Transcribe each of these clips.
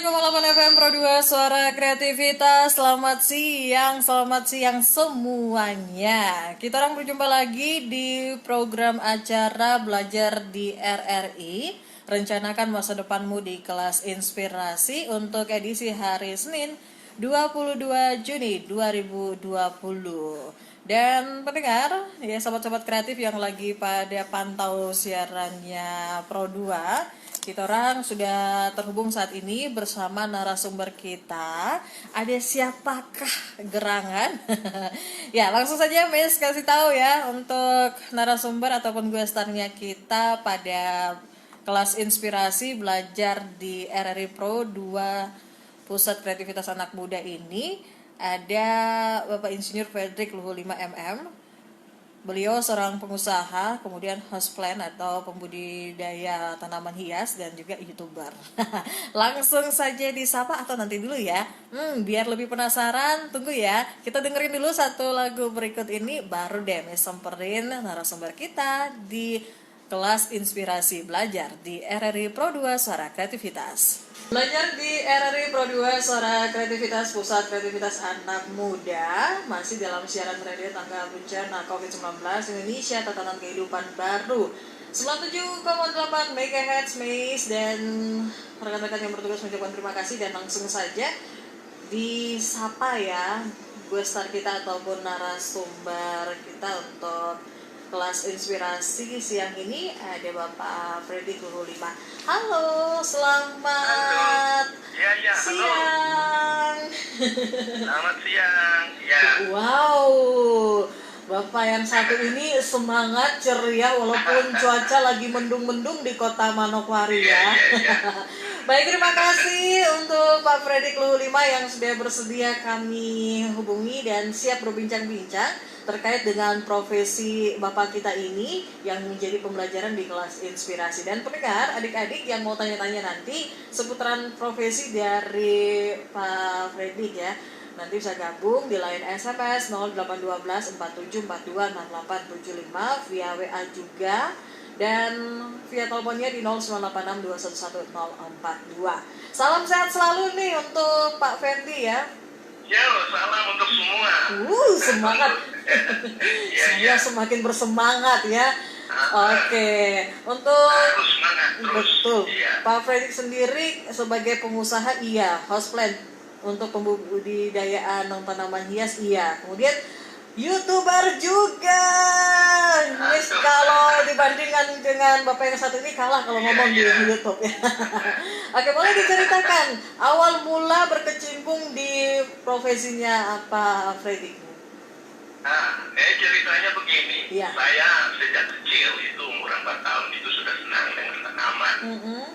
107,8 FM Pro 2 Suara Kreativitas. Selamat siang semuanya. Kita orang berjumpa lagi di program acara Belajar di RRI. Rencanakan masa depanmu di kelas inspirasi untuk edisi hari Senin 22 Juni 2020. Dan pendengar, ya sobat-sobat kreatif yang lagi pada pantau siarannya Pro 2, kita orang sudah terhubung saat ini bersama narasumber kita. Ada siapakah gerangan? Ya, langsung saja Miss kasih tahu ya untuk narasumber ataupun guestarnya kita pada kelas inspirasi belajar di RRI Pro 2 Pusat Kreativitas Anak Muda ini. Ada Bapak Insinyur Fredrik Luhur 5MM. Beliau seorang pengusaha, kemudian host plant atau pembudidaya tanaman hias dan juga YouTuber. Langsung saja disapa atau nanti dulu ya. Biar lebih penasaran, tunggu ya. Kita dengerin dulu satu lagu berikut ini, baru deh samperin narasumber kita di kelas inspirasi belajar di RRI Pro 2 Suara Kreativitas. Belajar di RRI Pro 2 Suara Kreativitas Pusat Kreativitas Anak Muda. Masih dalam siaran radio tangga bencana COVID-19 Indonesia Tatanan Kehidupan Baru 97,8 MHz MAIS. Dan rekan-rekan yang bertugas mengucapkan terima kasih. Dan langsung saja disapa ya guestar kita ataupun narasumber kita untuk kelas inspirasi siang ini. Ada Bapak Fredrik Luhur 5. Halo, selamat siang. Selamat siang. Ya. Wow, Bapak yang satu ini semangat ceria walaupun cuaca lagi mendung-mendung di kota Manokwari ya. Baik, terima kasih untuk Pak Fredrik Luhur 5 yang sudah bersedia kami hubungi dan siap berbincang-bincang terkait dengan profesi Bapak kita ini yang menjadi pembelajaran di kelas inspirasi. Dan pendengar, adik-adik yang mau tanya-tanya nanti seputaran profesi dari Pak Fredrik ya, nanti bisa gabung di line SMS 0812 4742 6875 via WA juga, dan via teleponnya di 0986 211 042. Salam sehat selalu nih untuk Pak Fendi ya. Ya, salam untuk semua. Semangat. Saya semakin bersemangat ya. Oke. Untuk harus semangat terus. Betul. Ya. Pak Fredrik sendiri sebagai pengusaha iya, house plant untuk pembudidayaan tanaman hias iya. Kemudian YouTuber juga. Miss, kalau dibandingkan dengan Bapak yang satu ini kalah kalau ngomong di YouTube ya. Oke, boleh diceritakan awal mula berkecimpung di profesinya apa Fredrik? Ceritanya begini. Ya. Saya sejak kecil itu umur 4 tahun itu sudah senang dengan tanaman.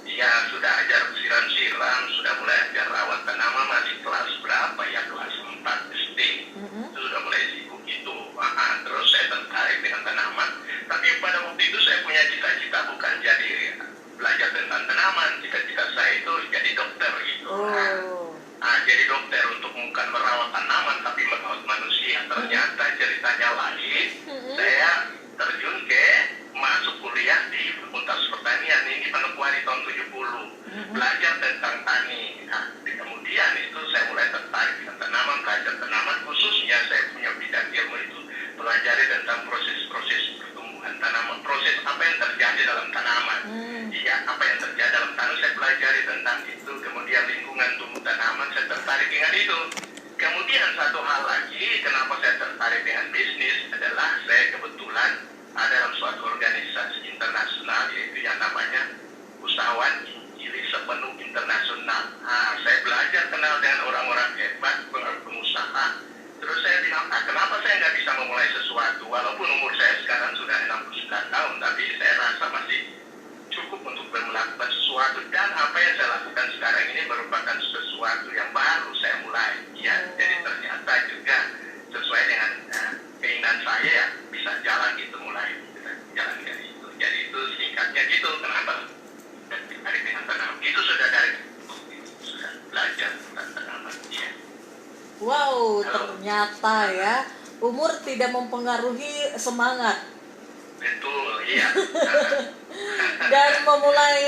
Ya, sudah ajar siram-siram, sudah mulai ajar rawat tanaman masih kelas berapa ya? Kelas 4 SD. Itu sudah mulai sibuk itu. Terus saya tertarik dengan tanaman. Tapi pada waktu itu saya punya cita-cita bukan jadi belajar tentang tanaman. Cita-cita saya itu jadi dokter gitu. Jadi dokter untuk bukan merawat tanaman tapi merawat manusia. Ternyata ceritanya lain. Saya terjun ke masuk kuliah di Fakultas Pertanian ini Manokwari tahun 70. Belajar tentang tani. Kemudian itu saya mulai tertarik dengan tanaman, belajar tanaman, khususnya saya punya bidang ilmu itu pelajari tentang proses-proses pertumbuhan tanaman, proses apa yang terjadi dalam tanaman. Iya, apa yang terjadi dalam tanaman saya pelajari tentang itu. Kemudian lingkungan tumbuh tanaman saya tertarik dengan itu. Kemudian satu hal lagi kenapa saya tertarik dengan bisnis adalah saya kebetulan ada dalam suatu organisasi internasional yaitu yang namanya Usahawan Injili Sepenuh Internasional. Saya belajar kenal dengan orang-orang hebat, pengusaha. Terus saya bilang, kenapa saya nggak bisa memulai sesuatu? Walaupun umur saya sekarang sudah 69 tahun, tapi saya rasa masih cukup untuk melakukan sesuatu. Dan apa yang saya lakukan sekarang ini merupakan sesuatu yang baru saya mulai. Ya, jadi ternyata juga sesuai dengan keinginan saya ya, bisa jalan gitu, mulai jalan dari itu. Jadi itu singkatnya gitu, kenapa tertarik dengan tanaman. Itu sudah dari sudah belajar tentang tanaman. Ya. Wow, ternyata ya umur tidak mempengaruhi semangat. Betul, iya. Dan memulai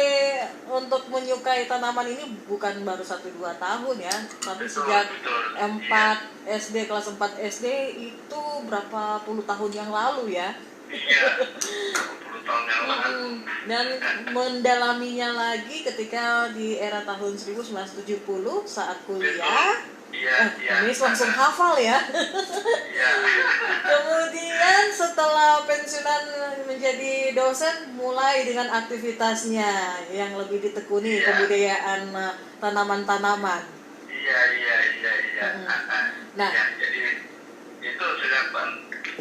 untuk menyukai tanaman ini bukan baru 1-2 tahun ya, tapi sejak 4 SD, kelas 4 SD itu berapa puluh tahun yang lalu ya. Iya, berapa puluh tahun yang lalu. Dan mendalaminya lagi ketika di era tahun 1970 saat kuliah. Ini langsung hafal ya. Kemudian setelah pensiunan menjadi dosen, mulai dengan aktivitasnya yang lebih ditekuni, kebudayaan tanaman-tanaman. Iya. Nah, jadi itu sudah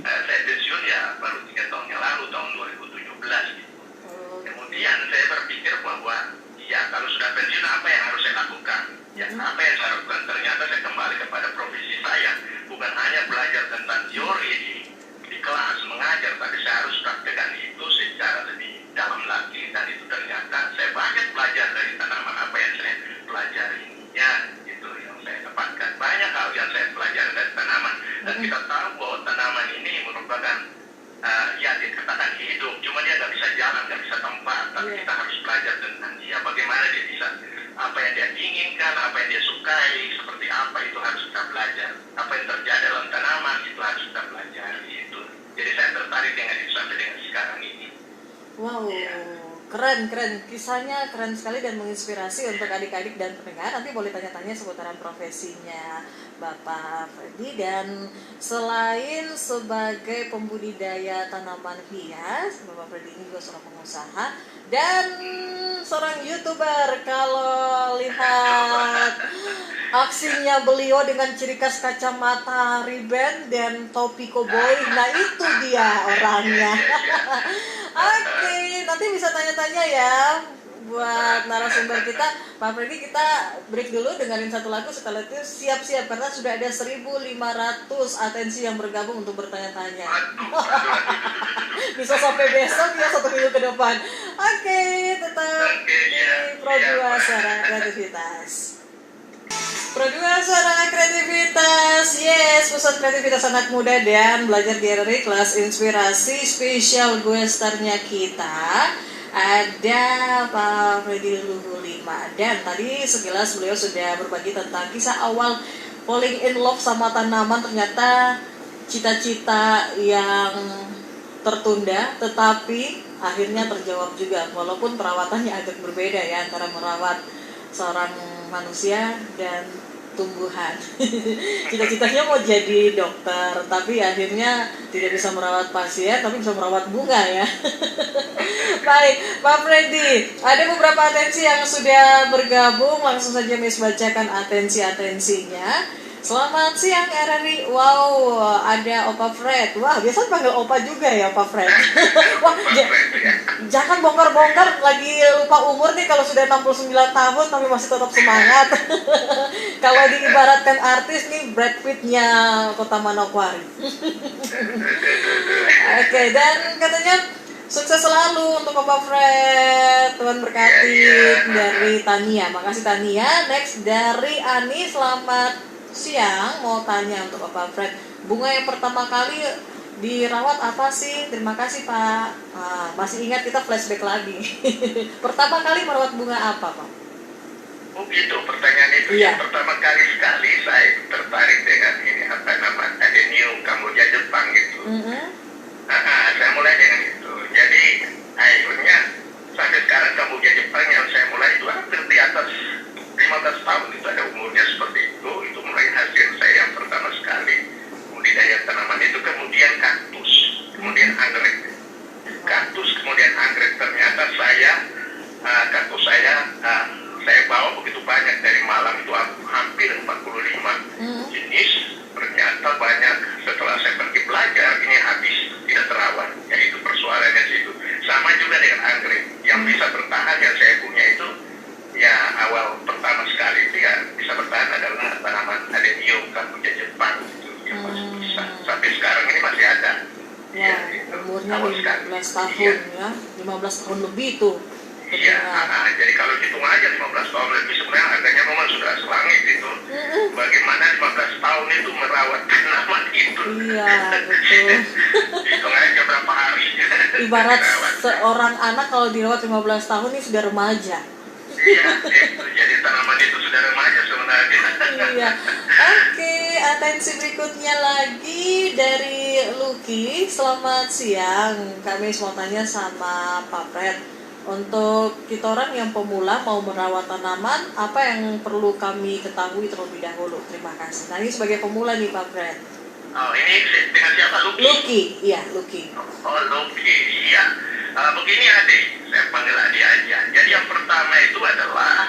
saya pensiun ya baru 3 tahun yang lalu, tahun 2017 gitu. Kemudian saya berpikir bahwa kalau sudah pensiun apa yang harus saya lakukan? Apa yang saya lakukan? Ternyata saya kembali kepada profesi saya. Bukan hanya belajar tentang teori di kelas mengajar, tapi saya harus praktekkan itu secara lebih dalam lagi. Dan itu ternyata saya banyak belajar dari tanaman. Apa yang saya pelajari itu yang saya dapatkan. Banyak hal yang saya pelajari dari tanaman. Dan kita tahu bahwa tanaman ini merupakan dikatakan hidup, cuma dia nggak bisa jalan, nggak bisa tempat. Tapi kita harus belajar tentang dia, bagaimana dia bisa, apa yang dia inginkan, apa yang dia sukai, seperti apa itu harus kita belajar. Apa yang terjadi dalam tanaman itu harus kita pelajari itu. Jadi saya tertarik dengan itu sampai dengan sekarang ini. Wow, keren. Kisahnya keren sekali dan menginspirasi untuk adik-adik dan pendengar. Nanti boleh tanya-tanya seputaran profesinya Bapak Freddy. Dan selain sebagai pembudidaya tanaman hias, Bapak Freddy ini juga seorang pengusaha dan seorang YouTuber. Kalau lihat aksinya beliau dengan ciri khas kacamata ribbon dan topi koboi, nah itu dia orangnya. Oke, nanti bisa tanya-tanya ya buat narasumber kita. Pak Freddy, kita break dulu, dengerin satu lagu. Setelah itu siap-siap karena sudah ada 1.500 atensi yang bergabung untuk bertanya-tanya. Bisa sampai besok ya, 1 minggu ke depan. Oke, tetap di Pro2 Suara Kreativitas. Pro2 Suara Kreativitas, yes, pusat kreativitas anak muda dan belajar di RRI kelas inspirasi spesial guestarnya kita. Ada Pak Freddy Luhu 5. Dan tadi sekilas beliau sudah berbagi tentang kisah awal falling in love sama tanaman. Ternyata cita-cita yang tertunda tetapi akhirnya terjawab juga, walaupun perawatannya agak berbeda ya antara merawat seorang manusia dan tumbuhan. Cita-citanya mau jadi dokter, tapi akhirnya tidak bisa merawat pasien, tapi bisa merawat bunga ya. Baik, Pak Freddy, ada beberapa atensi yang sudah bergabung, langsung saja Miss bacakan atensi-atensinya. Selamat siang RRI. Wow, ada Opa Fred. Wah, biasa panggil Opa juga ya Opa Fred. Wah, jangan bongkar-bongkar lagi lupa umur nih kalau sudah 69 tahun tapi masih tetap semangat. Kalau diibaratkan artis nih Brad Pitt-nya Kota Manokwari. Oke, dan katanya sukses selalu untuk Opa Fred. Tuhan berkati. Dari Tania. Makasih Tania. Next dari Ani. Selamat siang, mau tanya untuk Bapak Fred, bunga yang pertama kali dirawat apa sih? Terima kasih Pak. Masih ingat, kita flashback lagi. Pertama kali merawat bunga apa Pak? Oh gitu, pertanyaan itu yang pertama kali sekali saya tertarik dengan ini apa namanya Adenium Kamboja Jepang gitu. Saya mulai dengan itu. Jadi akhirnya sampai sekarang Kamboja Jepang yang saya mulai itu hampir di atas 15 tahun itu ada umurnya seperti itu mulai hasil saya yang pertama sekali budidaya tanaman itu, kemudian kaktus, kemudian anggrek. Kaktus kemudian anggrek, ternyata kaktus saya bawa begitu banyak dari Malang itu hampir 45 jenis. Ternyata banyak setelah saya pergi belajar ini habis tidak terawat, yaitu persoalannya situ. Sama juga dengan anggrek yang bisa bertahan yang saya punya itu. Ya awal pertama sekali itu ya bisa bertahan adalah tanaman Adenium Kamboja Jepang itu yang masih bisa sampai sekarang ini masih ada. Ya, umurnya 15 tahun ya, 15 tahun lebih tuh. Iya, jadi kalau hitung aja 15 tahun lebih sebenarnya harganya memang sudah selangit itu. Bagaimana 15 tahun itu merawat tanaman itu? Iya, betul. Hitung aja berapa hari. Ibarat seorang anak kalau dirawat 15 tahun ini sudah remaja. Iya, itu. Jadi tanaman itu sudah remaja sebenarnya. Iya. Oke, atensi berikutnya lagi dari Lucky. Selamat siang. Kami mau tanya sama Pak Fred. Untuk kita orang yang pemula mau merawat tanaman, apa yang perlu kami ketahui terlebih dahulu? Terima kasih. Nah, ini sebagai pemula nih Pak Fred. Oh, ini dengan siapa? Lucky? Lucky, iya Lucky. Oh, Lucky, iya. Begini adik, saya panggil adik aja. Jadi yang pertama itu adalah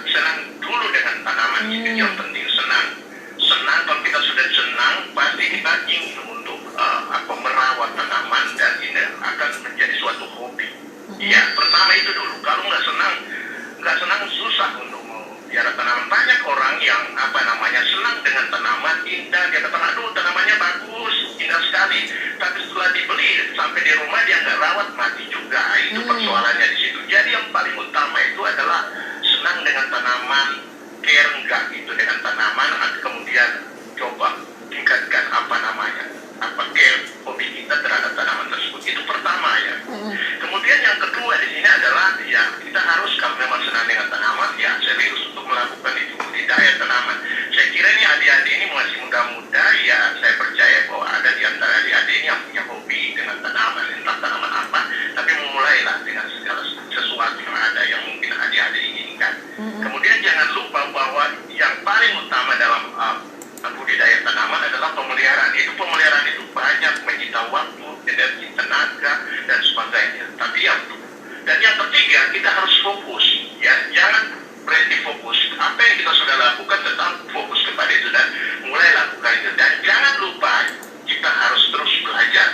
senang dulu dengan tanaman. Itu yang penting, senang. Senang, kalau kita sudah senang, pasti kita ingin untuk merawat tanaman dan ini akan menjadi suatu hobi. Ya, pertama itu dulu. Kalau nggak senang susah untuk melihara tanaman. Banyak orang yang senang dengan tanaman, indah, dia kata, aduh tanamannya bagus, indah sekali. Tapi setelah dibeli sampai di rumah dia nggak rawat, mati juga. Itu persoalannya di situ. Jadi yang paling utama itu adalah senang dengan tanaman, care nggak gitu dengan tanaman, kemudian coba tingkatkan care hobi kita terhadap tanaman tersebut. Itu pertama ya. Kemudian yang kedua di sini adalah ya kita harus, kalau memang senang dengan tanaman, ya serius untuk melakukan itu budidaya tanaman. Saya kira ini adik-adik ini masih muda-muda, ya saya percaya bahwa ada di antara adik-adik ini yang punya hobi dengan tanaman, entah tanaman apa, tapi memulailah dengan segala sesuatu yang ada yang mungkin adik-adik inginkan. Kemudian jangan lupa bahwa yang paling utama dalam budidaya tanaman adalah pemeliharaan. Pemeliharaan itu banyak menyita waktu, energi, tenaga, dan sebagainya. Tapi dan yang ketiga, kita harus fokus. Ya, jangan berhenti fokus. Apa yang kita sudah lakukan, tetap fokus kepada itu dan mulai lakukan itu. Dan jangan lupa, kita harus terus belajar.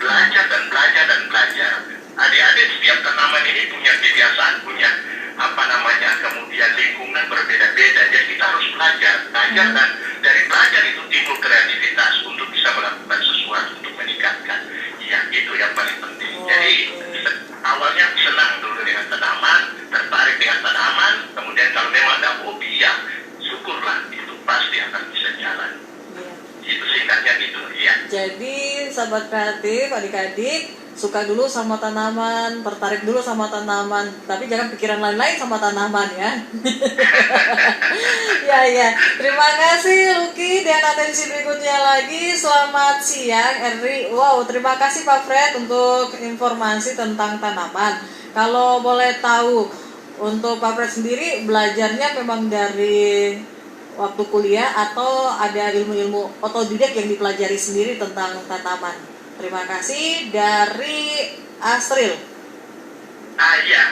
Belajar dan belajar dan belajar. Adik-adik, setiap tanaman ini punya kebiasaan, punya kemudian lingkungan berbeda-beda. Jadi kita harus belajar dan dari belajar itu timbul kreativitas untuk bisa melakukan sesuatu untuk meningkatkan. Ya, itu yang paling penting. Jadi awalnya senang dulu dengan tanaman, tertarik dengan tanaman, kemudian kalau memang ada hobi, ya syukurlah, itu pasti akan bisa jalan. Itu singkatnya gitu, ya. Jadi sahabat kreatif, adik-adik, suka dulu sama tanaman, tertarik dulu sama tanaman, tapi jangan pikiran lain-lain sama tanaman ya. Ya. Terima kasih Lucky, dan atensi berikutnya lagi. Selamat siang Henry. Wow, terima kasih Pak Fred untuk informasi tentang tanaman. Kalau boleh tahu, untuk Pak Fred sendiri belajarnya memang dari waktu kuliah atau ada ilmu-ilmu otodidak yang dipelajari sendiri tentang tanaman? Terima kasih. Dari Asril. Ya.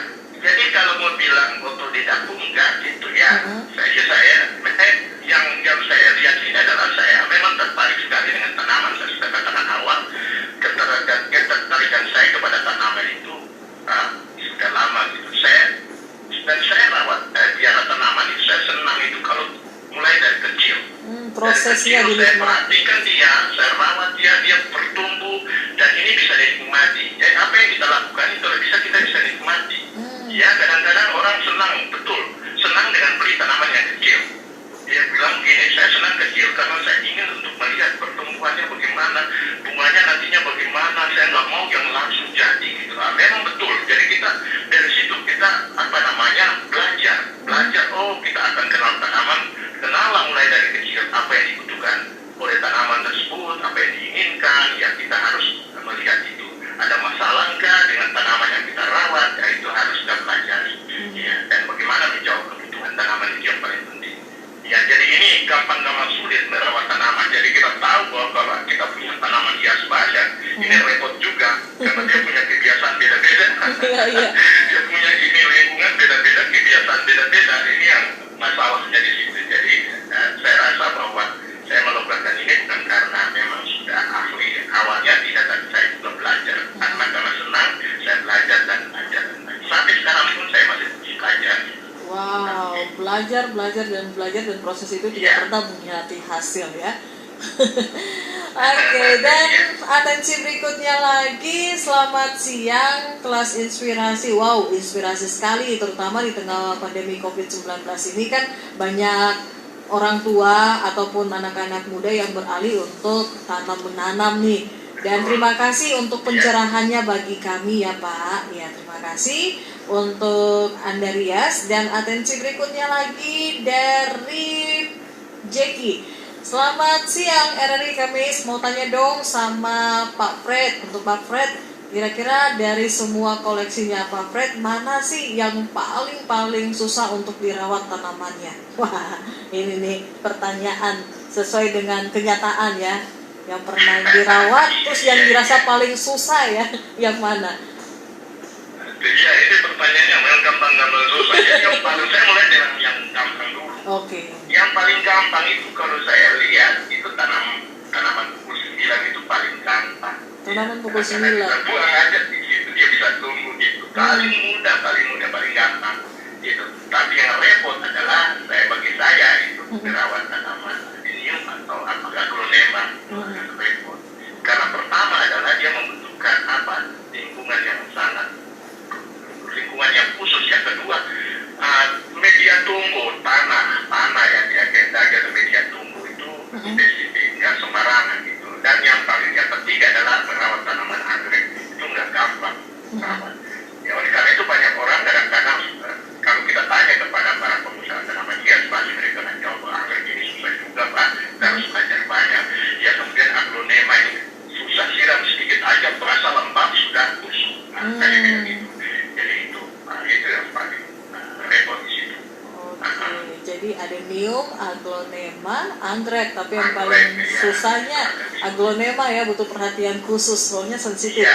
Jadi kalau mau bilang otodidak pun enggak gitu ya. Yang saya lihat ini adalah saya memang tertarik sekali dengan tanaman. Saya sudah katakan awal, ketertarikan saya kepada tanaman itu sudah lama gitu. Saya rawat biara tanaman itu, saya senang itu kalau mulai dari kecil. Prosesnya dulu saya perhatikan dia, saya rawat dia bertumbuh, dan ini bisa dinikmati. Jadi apa yang kita lakukan itu kita bisa nikmati. Ya, kadang-kadang orang senang dengan beli tanaman yang kecil. Dia bilang gini, saya senang kecil karena saya ingin untuk melihat pertumbuhannya bagaimana, bunganya nantinya bagaimana, saya nggak mau yang langsung jadi gitu. Memang betul. Jadi kita dari situ kita belajar. Oh, kita akan kenal tanaman, kenal mulai dari kecil apa yang dibutuhkan oleh tanaman tersebut, apa yang diinginkan. Ya, kita harus melihat itu. Ada masalah enggak dengan tanaman yang kita rawat? Ya, itu harus kita pelajari. Ya, dan bagaimana menjawab kebutuhan tanaman itu yang paling penting. Ya, jadi ini gampang sulit merawat tanaman. Jadi kita tahu bahwa kalau kita punya tanaman hias banyak, ini repot juga karena dia punya kebiasaan beda-beda. Dia punya lingkungan beda-beda, kebiasaan beda-beda. Ini yang masalahnya di situ. Jadi saya rasa bahwa saya melakukan ini bukan karena memang sudah ahli. Awalnya tidak, dan saya juga belajar. Karena senang, saya belajar dan belajar. Sampai sekarang pun saya masih belajar. Wow, belajar dan proses itu tidak pernah mengkhianati hasil ya. Oke, dan atensi berikutnya lagi. Selamat siang kelas inspirasi. Wow, inspirasi sekali, terutama di tengah pandemi COVID-19 ini kan banyak orang tua ataupun anak-anak muda yang beralih untuk tanam menanam nih. Dan terima kasih untuk pencerahannya bagi kami ya Pak. Ya, terima kasih untuk Anda Rias. Dan atensi berikutnya lagi dari Jackie. Selamat siang RRI Kamis. Mau tanya dong sama Pak Fred. Untuk Pak Fred, kira-kira dari semua koleksinya Pak Fred, mana sih yang paling susah untuk dirawat tanamannya? Wah, ini nih pertanyaan sesuai dengan kenyataan ya. Yang pernah dirawat, terus yang dirasa paling susah ya, yang mana? Ya, ini pertanyaannya memang gampang susah. Jadi yang paling, saya mulai dengan yang gampang dulu. Oke. Yang paling gampang itu kalau saya lihat, itu tanaman pukul 9 itu paling gampang. Tanaman pukul 9. Kita buang aja di situ, dia bisa tumbuh gitu. Paling mudah, paling gampang. Gitu. Tapi yang repot adalah, bagi saya itu merawat tanaman adenium atau aglonema. Repot. Karena pertama adalah dia membutuhkan lingkungan yang khusus. Yang kedua, media tumbuh, tanah yang dia kehendaki atau media tumbuh itu spesifik, nggak sembarangan gitu. Dan yang ketiga adalah merawat tanaman anggrek, itu nggak gampang merawat. Ya, oleh karena itu banyak orang kadang-kadang kalau kita tanya kepada para pengusaha tanaman hias, pasti mereka akan jawab, anggrek ini susah juga Pak, harus belajar banyak. Ya, kemudian aglonema ini susah, siram sedikit aja berasa lembab sudah busuk. Kayak gitu. Jadi itu yang paling repot di situ. Jadi adenium, aglonema, anggrek, tapi yang paling susahnya aglonema ya, butuh perhatian khusus, soalnya sensitif.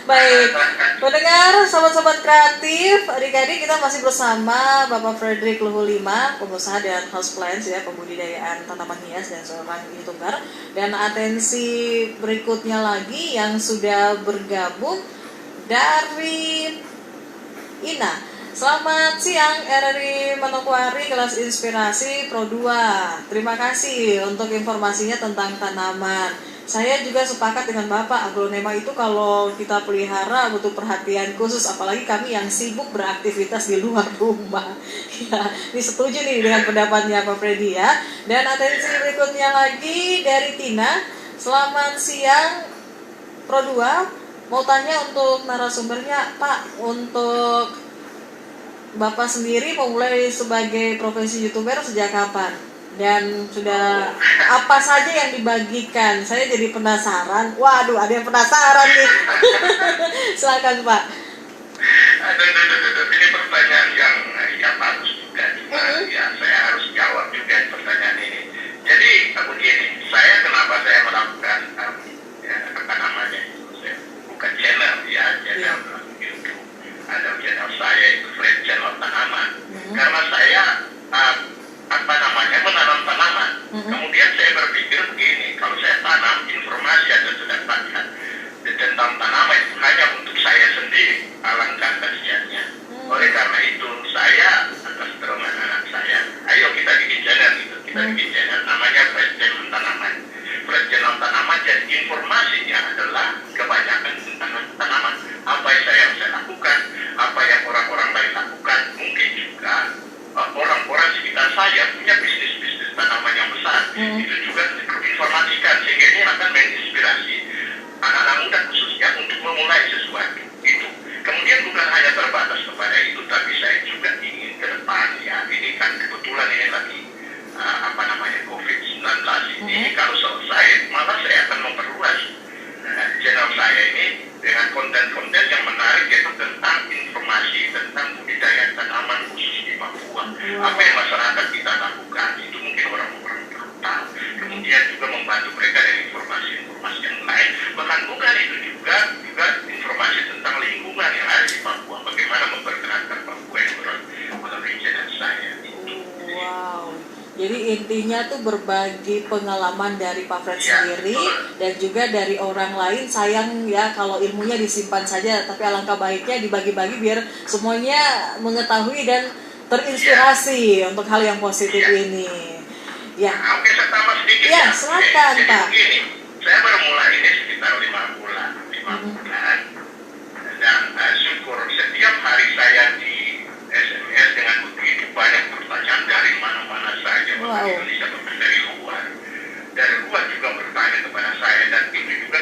Baik, pendengar, sobat-sobat kreatif, adik-adik, kita masih bersama Bapak Frederick Luhur Lima, pengusaha dan houseplants ya, pembudidayaan tanaman hias dan seorang YouTuber. Dan atensi berikutnya lagi yang sudah bergabung dari Ina. Selamat siang RRI Manokwari, kelas inspirasi Pro 2. Terima kasih untuk informasinya tentang tanaman. Saya juga sepakat dengan Bapak, aglonema itu kalau kita pelihara butuh perhatian khusus, apalagi kami yang sibuk beraktivitas di luar rumah. Ya, ini setuju nih dengan pendapatnya Pak Freddy ya. Dan atensi berikutnya lagi dari Tina. Selamat siang Pro 2. Mau tanya untuk narasumbernya, Pak, untuk Bapak sendiri memulai sebagai profesi YouTuber sejak kapan? Dan sudah apa saja yang dibagikan? Saya jadi penasaran. Waduh, ada yang penasaran nih. Silakan Pak. Ini pertanyaan yang bagus juga. Ya, saya harus jawab juga pertanyaan ini. Jadi begini, kenapa saya melakukan apa namanya itu? Saya buka channel ya, channel YouTube. Ada channel saya itu Fred Channel Tanaman. Karena saya menanam tanaman. Kemudian saya berpikir begini, kalau saya tanam informasi atau sudah tanya tentang tanaman itu hanya untuk saya sendiri, alangkah kasihannya. Oleh karena itu saya atas dorongan anak saya, ayo kita bikin channel gitu. Kita bikin channel namanya Fred Channel Tanaman. Fred Channel Tanaman, jadi informasinya adalah kebanyakan tentang tanaman. Apa yang saya lakukan, apa yang orang-orang lain lakukan, mungkin juga orang-orang sekitar saya punya bisnis tanaman yang besar. Itu juga diinformasikan, sehingga ini akan menginspirasi anak-anak muda khususnya untuk memulai sesuatu itu. Kemudian bukan hanya terbatas kepada itu, tapi saya juga ingin ke depan ya, ini kan kebetulan ini lagi COVID-19 ini, kalau selesai maka saya akan memperluas channel saya ini dengan konten-konten yang menarik, yaitu tentang informasi tentang budidaya tanaman khusus di Papua. Apa yang masyarakat kita lakukan itu mungkin orang-orang perlu tahu. Kemudian juga membantu mereka dengan informasi-informasi yang lain. Bahkan bukan itu juga informasi tentang lingkungan yang ada di Papua. Bagaimana memperkenalkan Papua yang melalui channel saya itu. Wow. Jadi intinya tuh berbagi pengalaman dari Pak Fred sendiri dan juga dari orang lain. Sayang ya kalau ilmunya disimpan saja, tapi alangkah baiknya dibagi-bagi biar semuanya mengetahui dan terinspirasi untuk hal yang positif ini. Ya. Oke, saya tambah sedikit. Ya, silakan Jadi Pak. begini, saya baru mulai ini sekitar 5 bulan. Dan syukur setiap hari saya di SMS dengan begitu banyak pertanyaan dari mana-mana saja. Dari Indonesia, bahkan dari luar juga bertanya kepada saya, dan itu juga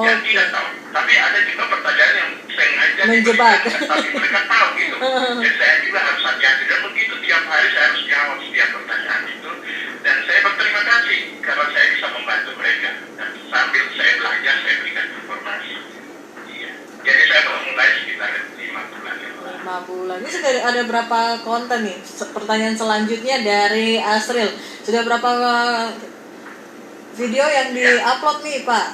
yang Oke. tidak tahu. Tapi ada juga pertanyaan yang sengaja Menjebak. diberikan, tapi mereka tahu gitu. Jadi saya juga harus hati-hati, dan begitu tiap hari saya harus jawab setiap pertanyaan itu, dan saya berterima kasih karena saya bisa membantu mereka, dan sambil saya belajar saya berikan informasi. Iya. Jadi saya baru mulai sekitar 5 bulan yang lalu. 5 bulan. Ini sudah ada berapa konten nih? Pertanyaan selanjutnya dari Asril. Sudah berapa video yang di-upload nih, Pak?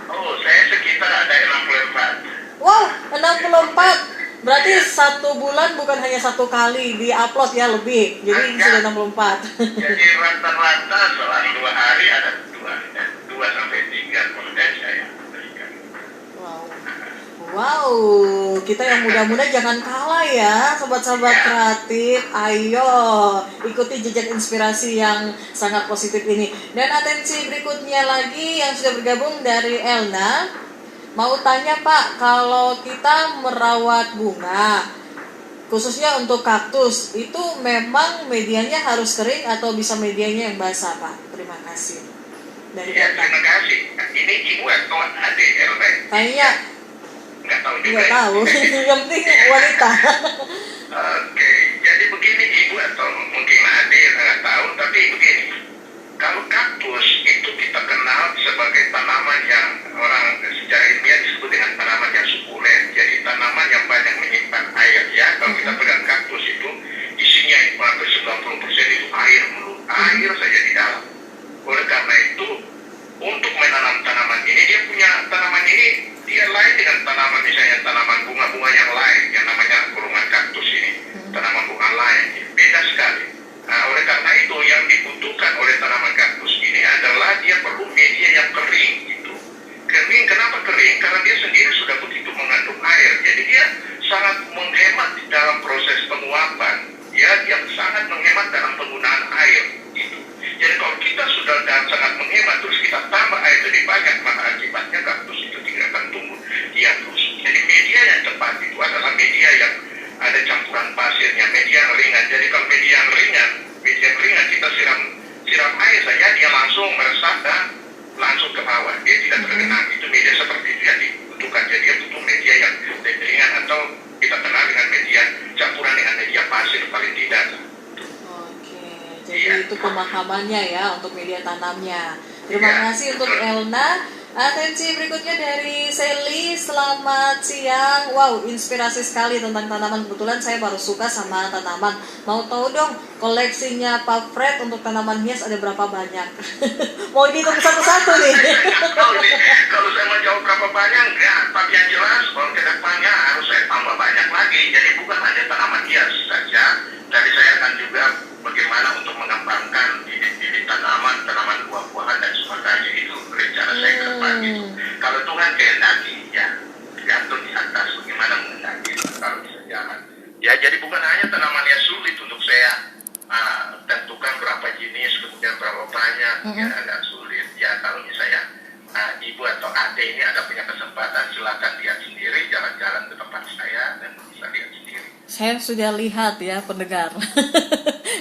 Oh, saya sekitar ada 64. Wow, 64. Berarti 1 bulan bukan hanya 1 kali di-upload ya, lebih. Jadi sudah 64. Jadi rata-rata setelah 2 hari ada 2 sampai 3 konten saya berikan. Wow, kita yang muda-muda jangan kalah ya, sobat-sobat kreatif. Ayo, ikuti jejak inspirasi yang sangat positif ini. Dan atensi berikutnya lagi yang sudah bergabung dari Elna. Mau tanya Pak, kalau kita merawat bunga, khususnya untuk kaktus, itu memang medianya harus kering atau bisa medianya yang basah Pak? Terima kasih. Dari Ya, Elna. terima kasih. Ini ibu atau adik LP? Kayaknya Nggak tahu juga. nggak tahu. Yang penting wanita. Oke, jadi begini ibu atau mungkin adik nggak tahu, tapi begini. Kalau kaktus itu kita kenal sebagai tanaman yang orang secara ilmiah disebut dengan tanaman yang sukulen. Jadi tanaman yang banyak menyimpan air ya. Kalau kita pegang kaktus itu isinya hampir 90% itu air melulu. Air saja di dalam. Oleh karena itu untuk menanam tanaman ini dia lain dengan tanaman misalnya tanaman bunga-bunga yang lain yang namanya kurungan kaktus ini. Tanaman bunga lain beda sekali. Nah, oleh karena itu yang dibutuhkan oleh tanaman kaktus ini adalah dia perlu media yang kering gitu. Kering, kenapa kering? Karena dia sendiri sudah begitu mengandung air. Jadi dia sangat menghemat di dalam proses penguapan. Ya, dia sangat menghemat dalam penggunaan air gitu. Jadi kalau kita sudah sangat menghemat terus kita tambah air lebih banyak, maka akibatnya kaktus itu tidak akan tumbuh dia terus. Jadi media yang tepat itu adalah media yang ada campuran pasirnya, media yang ringan. Jadi kalau media yang ringan kita siram air saja dia langsung meresap dan langsung ke bawah. Dia tidak tergenang. Itu media seperti itu yang dibutuhkan. Jadi dia butuh media yang lebih ringan atau kita kenal dengan media campuran dengan media pasir paling tidak. Jadi itu pemahamannya ya untuk media tanamnya. Terima kasih untuk Elna. Atensi berikutnya dari Sally, selamat siang. Wow, inspirasi sekali tentang tanaman. Kebetulan saya baru suka sama tanaman. Mau tahu dong koleksinya Pak Fred untuk tanaman hias ada berapa banyak? Mau dihitung satu-satu nih. Kalau saya mau jawab berapa banyak, enggak. Tapi yang jelas, kalau ke depannya harus saya tambah banyak lagi. Jadi bukan hanya tanaman hias saja. Dari saya akan juga bagaimana untuk mengembangkan bibit-bibit tanaman buah-buahan dan sebagainya. Itu rencana saya ke depan gitu. Kalau Tuhan kehendaki, ya gantung di atas bagaimana menghendaki kalau bisa jalan. Ya, jadi bukan hanya tanaman yang sulit untuk saya tentukan berapa jenis, kemudian berapa banyak, ya agak sulit. Ya kalau misalnya ibu atau adik ini ada punya kesempatan, silakan lihat sendiri, jalan-jalan ke tempat saya dan bisa lihat sendiri. Saya sudah lihat ya pendengar.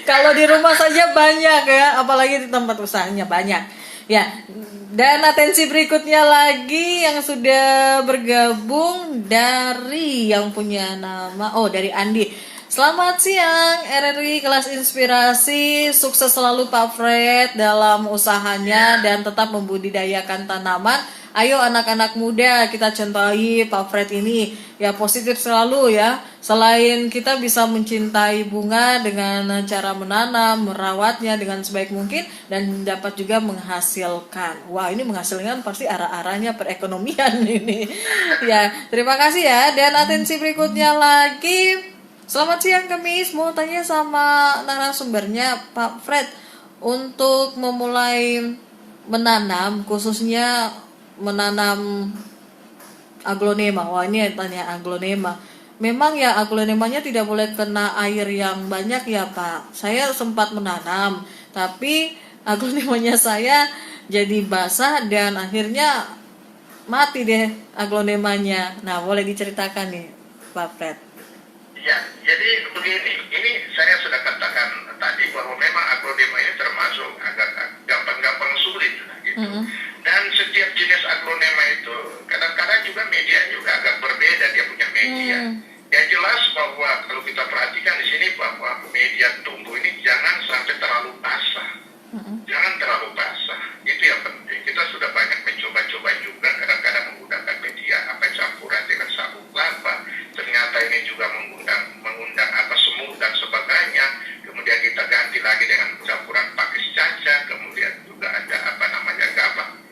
Kalau di rumah saja banyak ya, apalagi di tempat usahanya banyak. Ya, dan atensi berikutnya lagi yang sudah bergabung dari yang punya nama, dari Andi. Selamat siang RRI Kelas Inspirasi, sukses selalu Pak Fred dalam usahanya dan tetap membudidayakan tanaman. Ayo anak-anak muda kita contohi Pak Fred ini ya, positif selalu ya. Selain kita bisa mencintai bunga dengan cara menanam, merawatnya dengan sebaik mungkin dan dapat juga menghasilkan. Wah, ini menghasilkan pasti arah-arahnya perekonomian ini. Ya, terima kasih ya. Dan atensi berikutnya lagi. Selamat siang Kemis, mau tanya sama narasumbernya Pak Fred untuk memulai menanam, khususnya menanam aglonema. Wah, ini tanya aglonema. Memang ya aglonemanya tidak boleh kena air yang banyak ya Pak. Saya sempat menanam, tapi aglonemanya saya jadi basah dan akhirnya mati deh aglonemanya. Nah, boleh diceritakan nih Pak Fred. Ya, jadi begini, ini saya sudah katakan tadi bahwa memang aglonema ini termasuk agak gampang-gampang sulit gitu. Dan setiap jenis aglonema itu kadang-kadang juga media juga agak berbeda dia punya media. Yang jelas bahwa kalau kita perhatikan di sini bahwa media tumbuh ini jangan sampai terlalu basah. Jangan terlalu basah. Itu yang penting. Kita sudah banyak mencoba-coba juga kadang-kadang menggunakan media campuran dengan sabun kelapa. Ternyata ini juga mengundang semut dan sebagainya. Kemudian kita ganti lagi dengan campuran pakis caca. Kemudian juga ada gabah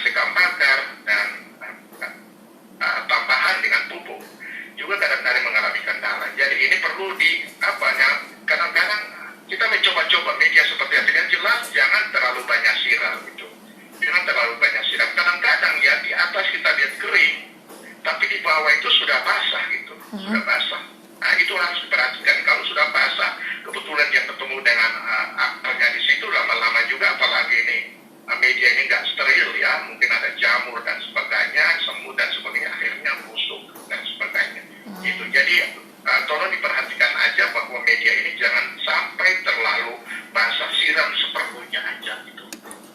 sekam bakar dan tambahan dengan pupuk. Juga kadang-kadang mengalami kendala. Jadi ini perlu kadang-kadang kita mencoba-coba media seperti itu. Yang jelas jangan terlalu banyak siram gitu. Jangan terlalu banyak siram. Kadang-kadang ya di atas kita lihat kering, tapi di bawah itu sudah basah gitu. Sudah basah. Nah itu harus diperhatikan. Kalau sudah basah, kebetulan dia ketemu dengan akarnya di situ, lama-lama juga apalagi ini media ini nggak steril ya, mungkin ada jamur dan sebagainya, semut dan sebagainya, akhirnya busuk dan sebagainya. Itu jadi tolong diperhatikan aja bahwa media ini jangan sampai terlalu basah, siram seperlunya aja gitu.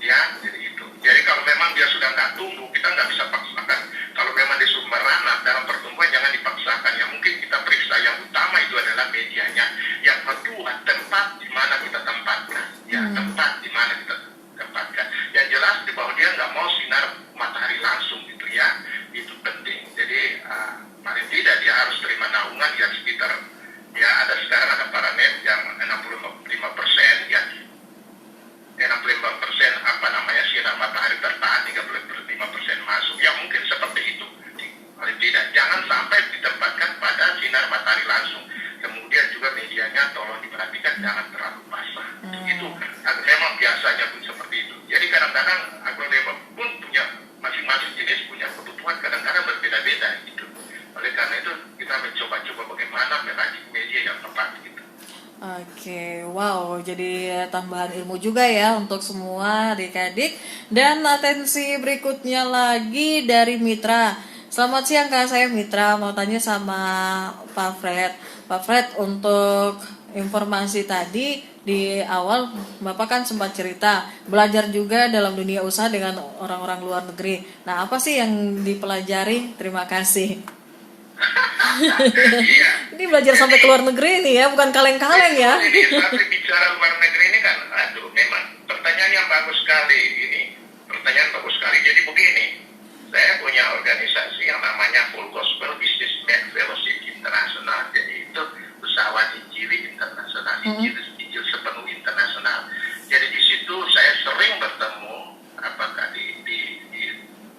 Ya, jadi itu. Jadi kalau memang dia sudah nggak tumbuh, kita nggak bisa paksakan. Kalau memang dia sudah beranak dalam pertumbuhan jangan dipaksakan. Ya mungkin kita periksa yang utama itu adalah medianya. Yang kedua tempat di mana kita tempatkan. Ya tempat di mana kita tempatkan. Yang jelas di bawah dia nggak mau sinar matahari langsung gitu ya. Itu penting. Jadi paling tidak dia harus terima naungan yang sekitar ya ada sekarang ada paranet yang 65% ya. 65% sinar matahari tertahan, 35% masuk. Ya mungkin seperti itu. Paling tidak jangan sampai ditempatkan pada sinar matahari langsung. Kemudian juga medianya tolong diperhatikan jangan terlalu basah. Itu memang biasanya pun seperti itu. Jadi kadang-kadang aglonema pun punya masing-masing jenis punya kebutuhan kadang-kadang berbeda-beda gitu. Oleh karena itu kita mencoba-coba bagaimana meracik media yang tepat gitu. Oke, wow, jadi tambahan ilmu juga ya untuk semua adik-adik. Dan atensi berikutnya lagi dari Mitra. Selamat siang Kak, saya Mitra, mau tanya sama Pak Fred. Pak Fred, untuk informasi tadi di awal Bapak kan sempat cerita belajar juga dalam dunia usaha dengan orang-orang luar negeri. Nah, apa sih yang dipelajari? Terima kasih. Ini belajar sampai ke luar negeri nih ya, bukan kaleng-kaleng ya. Ini sampai bicara luar negeri ini kan, memang pertanyaan yang bagus sekali ini. Pertanyaan bagus sekali. Jadi begini, saya punya organisasi yang namanya Full Gospel Businessman Fellowship International. Jadi itu pesawat Injil internasional, Injil sepenuh internasional. Jadi di situ saya sering bertemu, apakah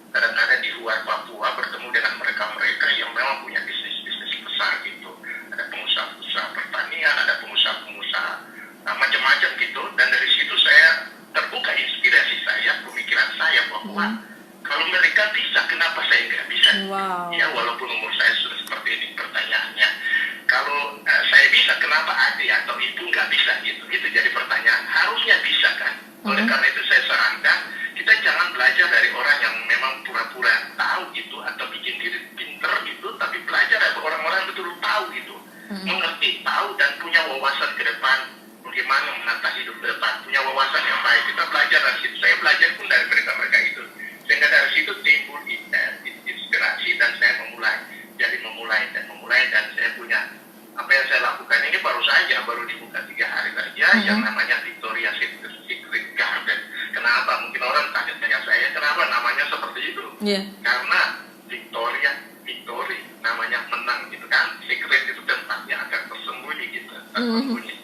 kadang-kadang di luar Papua bertemu dengan mereka-mereka yang memang punya bisnis-bisnis besar gitu. Ada pengusaha-pengusaha pertanian, ada pengusaha-pengusaha macam-macam gitu. Dan dari situ saya terbuka inspirasi saya, pemikiran saya bahwa kalau mereka bisa, kenapa saya nggak bisa? Wow. Ya walaupun umur saya sudah seperti ini pertanyaannya. Kalau saya bisa, kenapa adik atau ibu nggak bisa gitu? Itu jadi pertanyaan. Harusnya bisa kan? Oleh karena itu saya sarankan kita jangan belajar dari orang yang memang pura-pura tahu gitu atau bikin diri pinter gitu, tapi belajar dari orang-orang betul tahu gitu, mengerti, tahu dan punya wawasan ke depan, bagaimana menata hidup ke depan, punya wawasan yang baik. Kita belajar dari situ. Saya belajar pun dari mereka-mereka itu. Sehingga dari situ timbul inspirasi dan saya memulai dan saya punya apa yang saya lakukan ini baru dibuka 3 hari saja yang namanya Victoria Secret Garden. Kenapa? Mungkin orang tanya saya kenapa namanya seperti itu? Karena Victory namanya menang gitu kan. Secret itu tempatnya akan tersembunyi gitu, tersembunyi.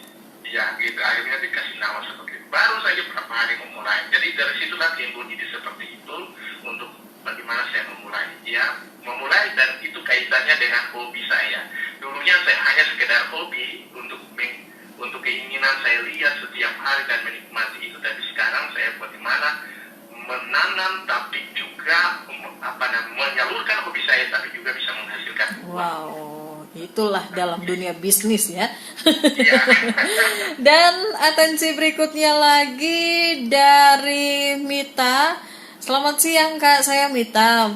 Ya gitu, akhirnya dikasih nama seperti itu. Baru saja beberapa hari memulai. Jadi dari situlah timbul ide seperti itu untuk bagaimana saya memulai. Ya, memulai dan itu kaitannya dengan hobi saya. Dulunya saya hanya sekedar hobi untuk keinginan saya lihat setiap hari dan menikmati itu. Tapi sekarang saya bagaimana menanam tapi juga menyalurkan hobi saya tapi juga bisa menghasilkan uang. Wow, itulah dalam dunia bisnis ya. Ya. Dan atensi berikutnya lagi dari Mita. Selamat siang Kak, saya Mita.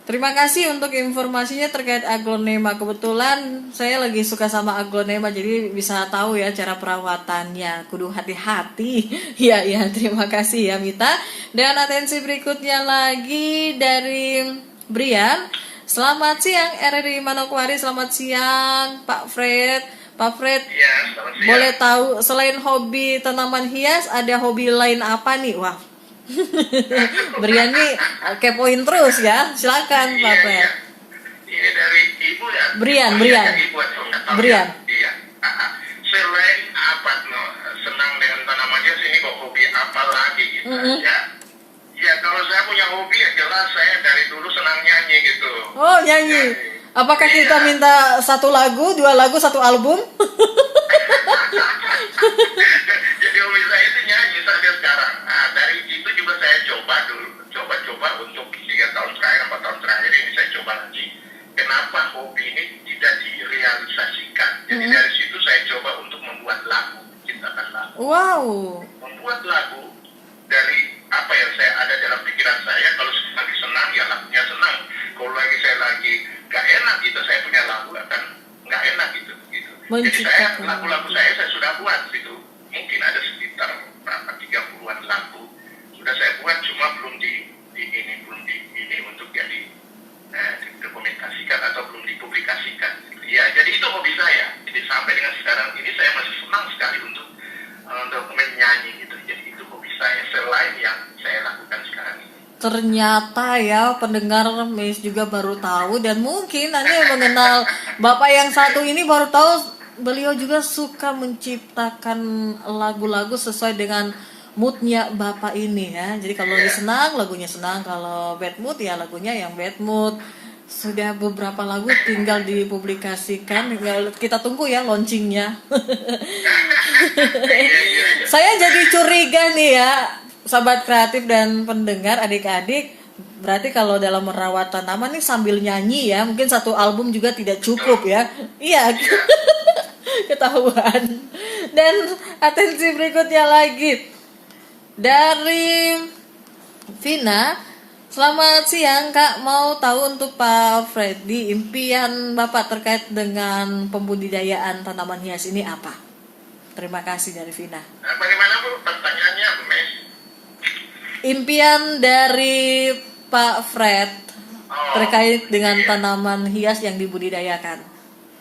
Terima kasih untuk informasinya terkait aglonema. Kebetulan saya lagi suka sama aglonema, jadi bisa tahu ya cara perawatannya. Kudu hati-hati. Ya, ya, terima kasih ya Mita. Dan atensi berikutnya lagi dari Brian. Selamat siang RRI Manokwari. Selamat siang Pak Fred. Pak Fred, Iya, selamat siang. boleh tahu selain hobi tanaman hias, ada hobi lain apa nih? Wah, Brian nih kepoin terus ya. Silakan Pak Fred. Iya. Ini dari ibu ya. Brian. Ibu atau nggak tahu Brian. ya? Iya. Selain apa senang dengan tanamannya sini kok hobi apa lagi gitu ya? Ya kalau saya punya hobi ya jelas saya dari dulu senang nyanyi gitu. Oh, nyanyi. Apakah kita Iya. minta 1 lagu, 2 lagu, 1 album? Jadi hobi saya itu nyanyi sampai sekarang. Nah, dari itu juga saya coba untuk 3 tahun terakhir, 4 tahun terakhir ini saya coba lagi. Kenapa hobi ini tidak direalisasikan? Jadi dari situ saya coba untuk membuat lagu, menciptakan lagu. Wow. Membuat lagu dari apa yang saya ada dalam pikiran saya. Kalau lagi senang ya lagunya senang. Kalau lagi saya lagi gak enak gitu, saya punya lagu akan gak enak gitu. Jadi saya Menciptakan lagu-lagu saya sudah buat gitu. Mungkin ada sekitar berapa 30-an lagu sudah saya buat, cuma belum di ini untuk jadi dokumentasikan atau belum dipublikasikan. Ya, jadi itu hobi saya. Jadi sampai dengan sekarang ini saya masih senang sekali untuk dokumen nyanyi gitu. Jadi itu hobi saya selain yang saya lakukan sekarang ini. Ternyata ya pendengar Miss juga baru tahu, dan mungkin Anda yang mengenal Bapak yang satu ini baru tahu beliau juga suka menciptakan lagu-lagu sesuai dengan moodnya Bapak ini ya. Jadi kalau lagi senang lagunya senang, kalau bad mood ya lagunya yang bad mood. Sudah beberapa lagu tinggal dipublikasikan, kita tunggu ya launchingnya. Saya jadi curiga nih ya, sahabat kreatif dan pendengar, adik-adik. Berarti kalau dalam merawat tanaman nih sambil nyanyi ya, mungkin 1 album juga tidak cukup ya. Iya, ketahuan. Dan atensi berikutnya lagi dari Vina. Selamat siang Kak, mau tahu untuk Pak Freddy, impian Bapak terkait dengan pembudidayaan tanaman hias ini apa? Terima kasih dari Vina. Bagaimana Bu pertanyaannya, Bu Mes? Impian dari Pak Fred terkait dengan tanaman hias yang dibudidayakan.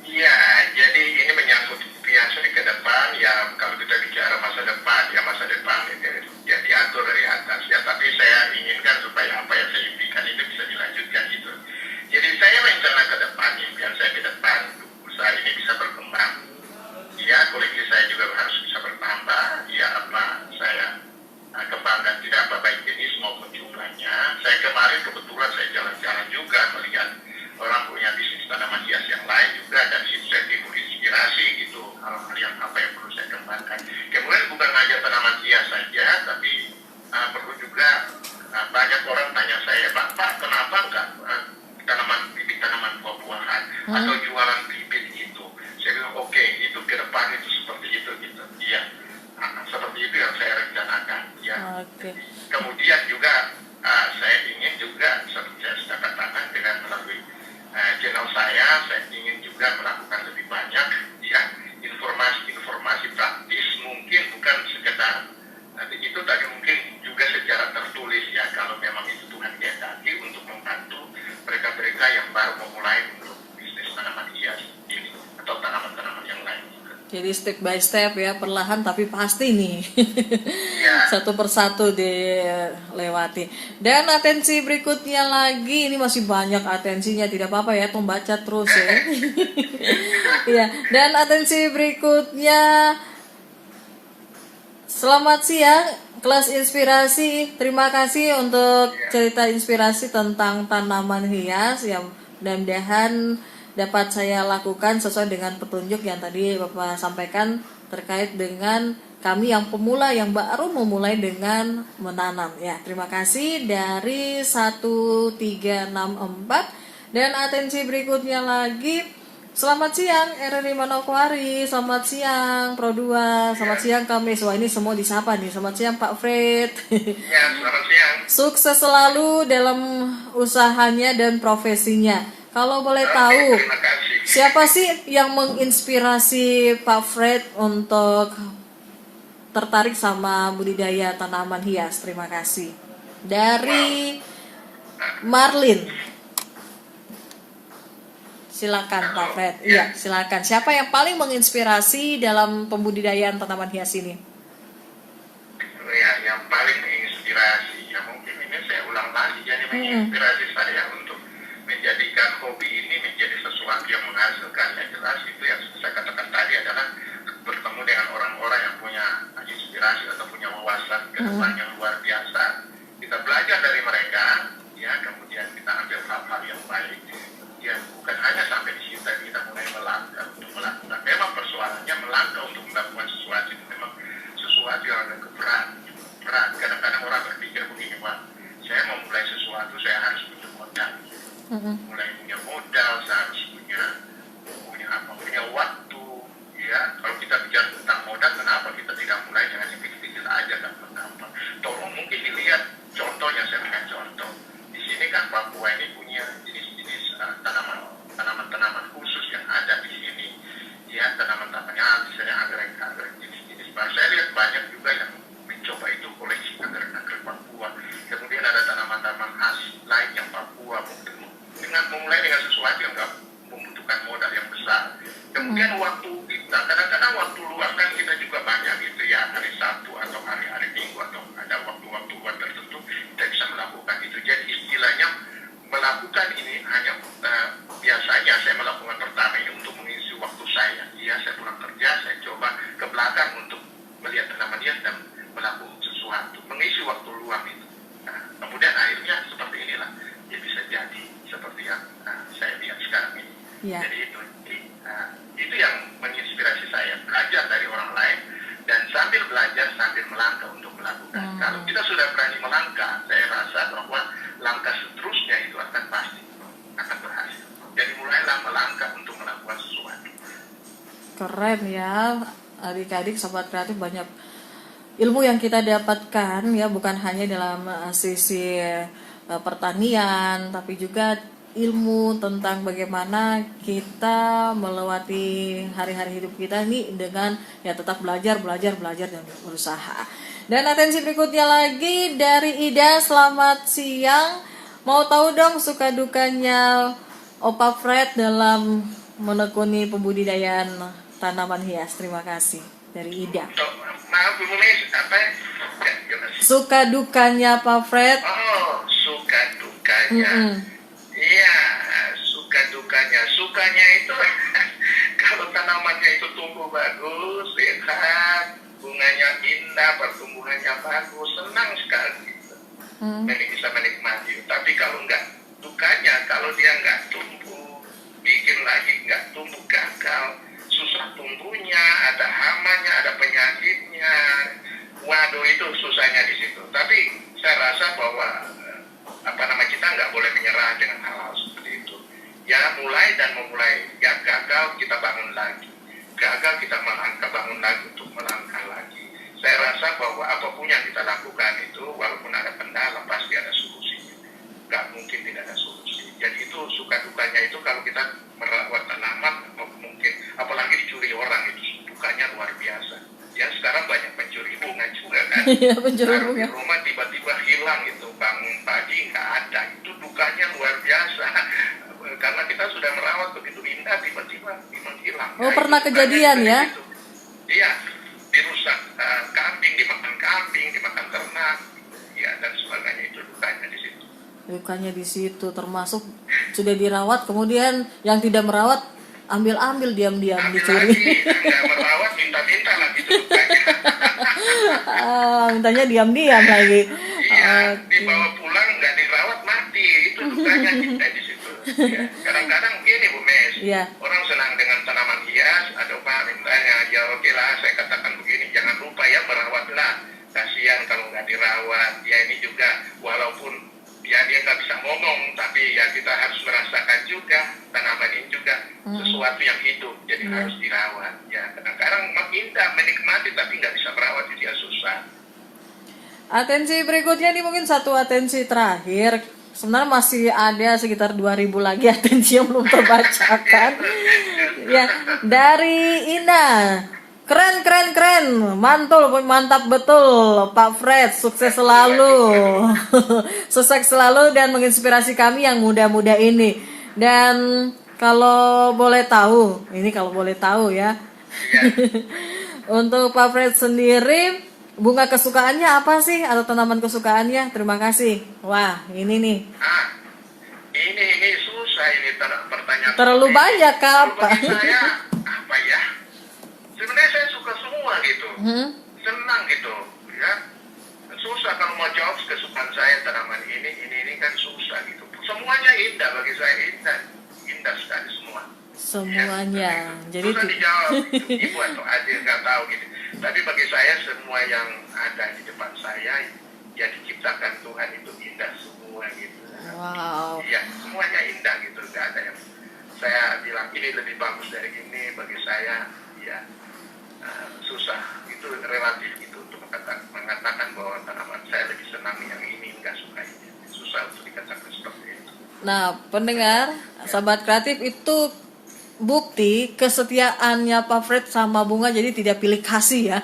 Iya, jadi ini menyangkut impian saya ke depan. Ya, kalau kita bicara masa depan itu ya diatur dari atas. Ya, tapi saya inginkan supaya apa yang saya impikan itu bisa dilanjutkan gitu. Jadi saya rencana ke depan, impian saya ke depan, usaha ini bisa berkembang. Ya, koleksi saya juga harus bisa bertambah. Ya, apa saya kembangkan tidak apa baik jenis maupun jumlahnya. Saya kemarin kebetulan saya jalan-jalan juga melihat orang punya bisnis tanaman hias yang lain juga, dan situ saya timbul inspirasi gitu, hal-hal yang apa yang perlu saya kembangkan. Kemudian bukan hanya tanaman hias saja, tapi perlu juga banyak orang tanya saya, Pak kenapa enggak bibit tanaman buah-buahan atau jualan bibit gitu. Saya bilang oke, itu ke depan itu seperti itu gitu. Iya, seperti itu yang saya rencanakan. Ya. Oke. Kemudian juga saya ingin juga seperti saya sudah katakan dengan melalui channel saya ingin juga melakukan lebih banyak ya informasi praktis, mungkin bukan sekedar nanti itu tadi mungkin juga secara tertulis ya, kalau memang itu Tuhan kehendaki untuk membantu mereka-mereka yang baru memulai untuk bisnis tanaman hias ini atau tanaman-tanaman yang lain. Jadi step by step ya, perlahan tapi pasti nih. Ya. Satu persatu dilewati. Dan atensi berikutnya lagi, ini masih banyak atensinya, tidak apa-apa ya, membaca terus ya. Iya. Dan atensi berikutnya, selamat siang kelas inspirasi. Terima kasih untuk cerita inspirasi tentang tanaman hias yang mudah-mudahan dapat saya lakukan sesuai dengan petunjuk yang tadi Bapak sampaikan terkait dengan kami yang pemula yang baru memulai dengan menanam ya. Terima kasih dari 1364. Dan atensi berikutnya lagi Selamat siang RRI Manokwari, selamat siang Pro 2, selamat siang Kamis. Wah ini semua disapa nih, selamat siang Pak Fred. Ya, selamat siang. Sukses selalu dalam usahanya dan profesinya. Kalau boleh tahu, Terima kasih. siapa sih yang menginspirasi Pak Fred untuk tertarik sama budidaya tanaman hias? Terima kasih. Dari Marlin. Silakan Pak Fred. Iya, silakan. Siapa yang paling menginspirasi dalam pembudidayaan tanaman hias ini? Ya, yang paling menginspirasi, ya mungkin ini saya ulang lagi, jadi menginspirasi saya untuk menjadikan hobi ini menjadi sesuatu yang menghasilkan. Yang jelas itu yang saya katakan tadi adalah bertemu dengan orang-orang yang punya inspirasi atau punya wawasan ke depan yang luar biasa. Kita belajar dari mereka, ya, kemudian kita ambil hal-hal yang baik. Ya, bukan hanya sampai di situ, kita mulai melangkah untuk melakukan. Memang persoalannya melangkah untuk melakukan sesuatu itu memang sesuatu yang agak berat. Kadang-kadang orang berpikir begini, wah, saya mau mulai sesuatu, saya harus punya modal. Mulai punya modal, saya harus punya waktu. Ya, kalau kita bicara tentang modal, kenapa kita tidak mulai dengan yang kecil-kecil aja, gampang-gampang. Tolong mungkin dilihat contohnya, saya berikan contoh. Di sini kan Papua ini punya jenis-jenis tanaman-tanaman khusus yang ada di sini. Ya, tanaman-tanamannya misalnya anggrek jenis-jenis. Saya lihat banyak juga yang mencoba itu koleksi anggrek Papua. Kemudian ada tanaman-tanaman khas lain yang Papua. Mungkin dengan memulai dengan sesuatu yang nggak membutuhkan modal yang besar. Kemudian waktu kita, kadang-kadang waktu luang kan kita juga banyak gitu ya, hari Sabtu atau hari-hari Minggu atau ada waktu-waktu tertentu kita bisa melakukan itu. Jadi istilahnya melakukan ini hanya biasanya saya melakukan pertama ini untuk mengisi waktu saya. Ya, saya pulang kerja, saya coba ke belakang untuk melihat tanaman hias dan melakukan sesuatu, mengisi waktu luang itu. Nah, kemudian akhirnya seperti inilah, ya bisa jadi seperti yang saya lihat sekarang ini. Ya. Jadi itu yang menginspirasi saya, belajar dari orang lain dan sambil belajar sambil melangkah untuk melakukan. Kalau kita sudah berani melangkah, saya rasa bahwa langkah seterusnya itu akan berhasil. Jadi mulailah melangkah untuk melakukan sesuatu. Keren ya, adik-adik sobat kreatif, banyak ilmu yang kita dapatkan ya, bukan hanya dalam sisi pertanian, tapi juga ilmu tentang bagaimana kita melewati hari-hari hidup kita ini dengan ya tetap belajar dan berusaha. Dan atensi berikutnya lagi dari Ida, selamat siang. Mau tahu dong suka dukanya Opa Fred dalam menekuni pembudidayaan tanaman hias. Terima kasih dari Ida. Maaf Bu Miss, apa? Suka dukanya Pak Fred. Oh, suka dukanya. Iya, suka dukanya. Sukanya itu kalau tanamannya itu tumbuh bagus, sehat, bunganya indah, pertumbuhannya bagus, senang sekali. Bisa menikmati. Tapi kalau enggak, dukanya kalau dia enggak tumbuh, bikin lagi enggak tumbuh, gagal, susah tumbuhnya, ada hamanya, ada penyakitnya. Waduh, itu susahnya di situ. Tapi saya rasa bahwa kita nggak boleh menyerah dengan hal-hal seperti itu. Ya, mulai dan memulai. Ya, gagal kita bangun lagi. Gagal kita bangun lagi untuk melangkah lagi. Saya rasa bahwa apapun yang kita lakukan itu, walaupun ada kendala, pasti ada solusinya. Nggak mungkin tidak ada solusi. Jadi itu suka dukanya itu kalau kita merawat tanaman, mungkin apalagi dicuri orang, itu dukanya luar biasa. Ya, sekarang banyak pencuri bunga juga kan. Iya, pencuri bunga. Di rumah tiba-tiba hilang itu, bangun pagi nggak ada, itu dukanya luar biasa. Karena kita sudah merawat begitu indah, tiba-tiba hilang. Oh, pernah kejadian ya? Iya, dirusak kambing, dimakan ternak, ya dan sebagainya, itu dukanya di situ. Dukanya di situ, termasuk sudah dirawat, kemudian yang tidak merawat ambil diam-diam dicuri. Nggak merawat, minta lagi itu dukanya. Mintanya diam-diam lagi. Iya, dibawa pulang nggak dirawat mati, itu dukanya kita di situ. Ya. Kadang-kadang gini Bu Mes, orang senang dengan tanaman hias, ada upah mintanya, ya oke lah, saya katakan begini, jangan lupa ya merawatlah. Kasihan kalau nggak dirawat, ya ini juga walaupun ya dia nggak bisa ngomong, tapi ya kita harus merasakan juga tanaman ini juga sesuatu yang hidup, jadi harus dirawat. Ya, kadang-kadang indah menikmati tapi nggak bisa merawat, jadi ya susah. Atensi berikutnya nih mungkin satu atensi terakhir. Sebenarnya masih ada sekitar 2000 lagi atensi yang belum terbacakan. Ya, dari Ina. Keren, mantul, mantap betul, Pak Fred, sukses selalu, sukses selalu dan menginspirasi kami yang muda-muda ini. Dan kalau boleh tahu, ini kalau boleh tahu ya, untuk Pak Fred sendiri, bunga kesukaannya apa sih atau tanaman kesukaannya? Terima kasih. Wah, ini nih. Ini susah ini pertanyaan. Terlalu banyak apa? Bagi saya apa ya? Sebenarnya saya suka semua gitu, senang gitu, ya. Susah kalau mau jawab kesukaan saya tanaman ini kan susah gitu. Semuanya indah bagi saya, indah sekali semua. Semuanya. Ya, jadi susah dijawab gitu. Ibu atau adik nggak tahu gitu. Tapi bagi saya semua yang ada di depan saya yang diciptakan Tuhan itu indah semua gitu. Wow. Iya, semuanya indah gitu. Nggak ada yang saya bilang ini lebih bagus dari ini. Bagi saya, ya susah. Itu relatif gitu untuk mengatakan bahwa tanaman saya lebih senang yang ini, nggak suka ini. Susah untuk dikatakan seperti itu. Nah, pendengar, sahabat kreatif, itu bukti kesetiaannya Pak Fred sama bunga, jadi tidak pilih kasih ya.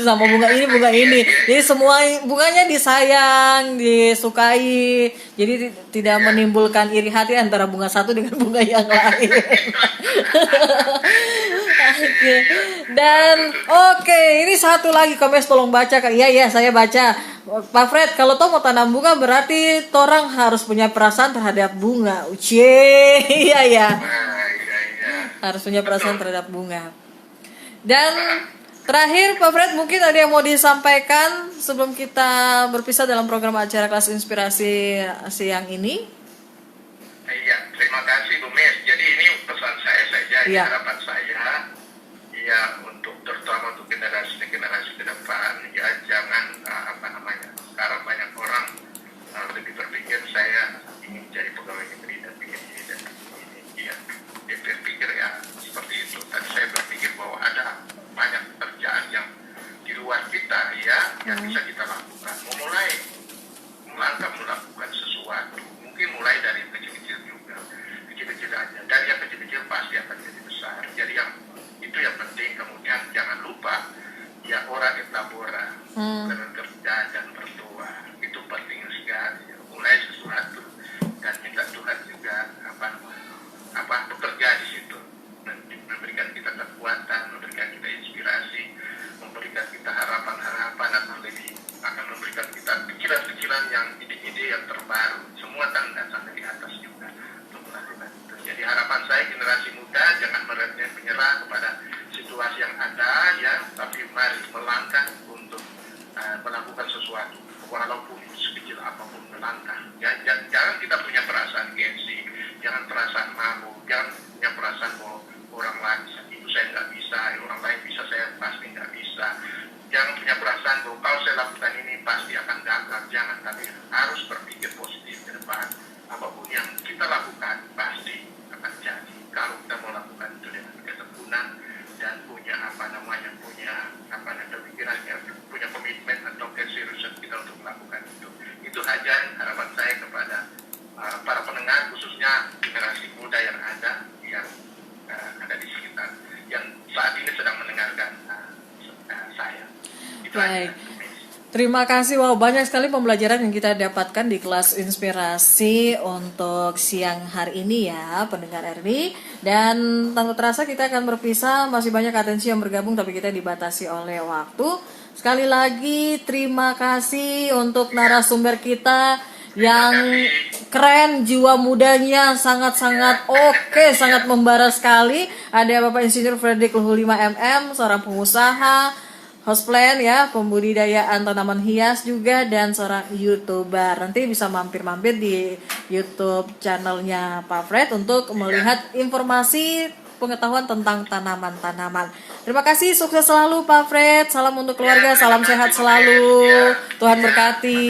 Sama bunga ini. Jadi semua bunganya disayang, disukai. Jadi tidak menimbulkan iri hati antara bunga satu dengan bunga yang lain. Oke. Dan ini satu lagi komes, tolong baca Kak. Iya, saya baca. Pak Fred, kalau toh mau tanam bunga berarti orang harus punya perasaan terhadap bunga. Iya. Harus punya perasaan terhadap bunga. Dan terakhir Pak Fred, mungkin ada yang mau disampaikan sebelum kita berpisah dalam program acara kelas inspirasi siang ini? Iya, terima kasih Bu Mes. Jadi ini pesan saya saja, harapan saya, ya untuk terutama untuk generasi ke depan, ya jangan sekarang banyak orang lebih berpikir saya ingin jadi pegawai negeri dan bikin ini dan ini, ya dia berpikir ya seperti itu. Tadi saya berpikir bahwa ada banyak pekerjaan yang di luar kita ya yang bisa kita lakukan. Memulai melangkah melakukan sesuatu, mungkin mulai dari kecil-kecil juga, kecil-kecil aja. Dari yang kecil-kecil pasti akan jadi besar. Jadi yang itu yang penting. Kemudian jangan lupa ya ora et labora, bekerja dan berdoa, itu penting sekali. Mulai sesuatu dan minta Tuhan juga bekerja di situ, memberikan kita kekuatan, memberikan kita inspirasi, memberikan kita harapan-harapan, atau lebih akan memberikan kita pikiran-pikiran yang ide-ide yang terbaru. Semua datang dari atas juga untuk melakukan itu. Jadi harapan saya generasi muda jangan menyerah kepada situasi yang ada ya, tapi mari melangkah untuk melakukan sesuatu walaupun sekecil apapun melangkah. Ya, jangan kita punya perasaan gengsi, jangan perasaan malu, jangan punya perasaan bahwa orang lain itu saya nggak bisa, orang lain bisa saya pasti nggak bisa. Jangan punya perasaan bahwa kalau saya lakukan ini pasti akan gagal. Jangan, tapi harus berpikir positif ke depan. Apapun yang kita lakukan pasti akan jadi. Kalau kita mau lakukan itu dengan ketekunan dan punya pemikirannya, punya komitmen atau keseriusan kita untuk melakukan itu. Itu aja harapan saya kepada para pendengar, khususnya generasi muda yang ada di sekitar, yang saat ini sedang mendengarkan saya. Itu Baik. aja. Terima kasih. Wow, banyak sekali pembelajaran yang kita dapatkan di kelas inspirasi untuk siang hari ini ya, pendengar RD. Dan tanpa terasa kita akan berpisah, masih banyak atensi yang bergabung tapi kita dibatasi oleh waktu. Sekali lagi terima kasih untuk narasumber kita yang keren, jiwa mudanya sangat-sangat oke, sangat membara sekali. Ada Bapak Insinyur Fredrik Luhur 5MM, seorang pengusaha, houseplant ya, pembudidayaan tanaman hias juga, dan seorang YouTuber. Nanti bisa mampir-mampir di YouTube channelnya Pak Fred untuk melihat informasi pengetahuan tentang tanaman-tanaman. Terima kasih, sukses selalu Pak Fred. Salam untuk keluarga, salam sehat selalu. Tuhan berkati.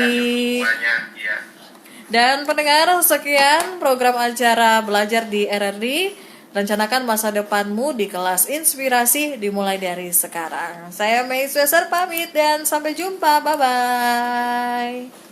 Dan pendengar, sekian program acara belajar di RRD Rencanakan masa depanmu di kelas inspirasi dimulai dari sekarang. Saya Mei Sweser pamit dan sampai jumpa. Bye-bye.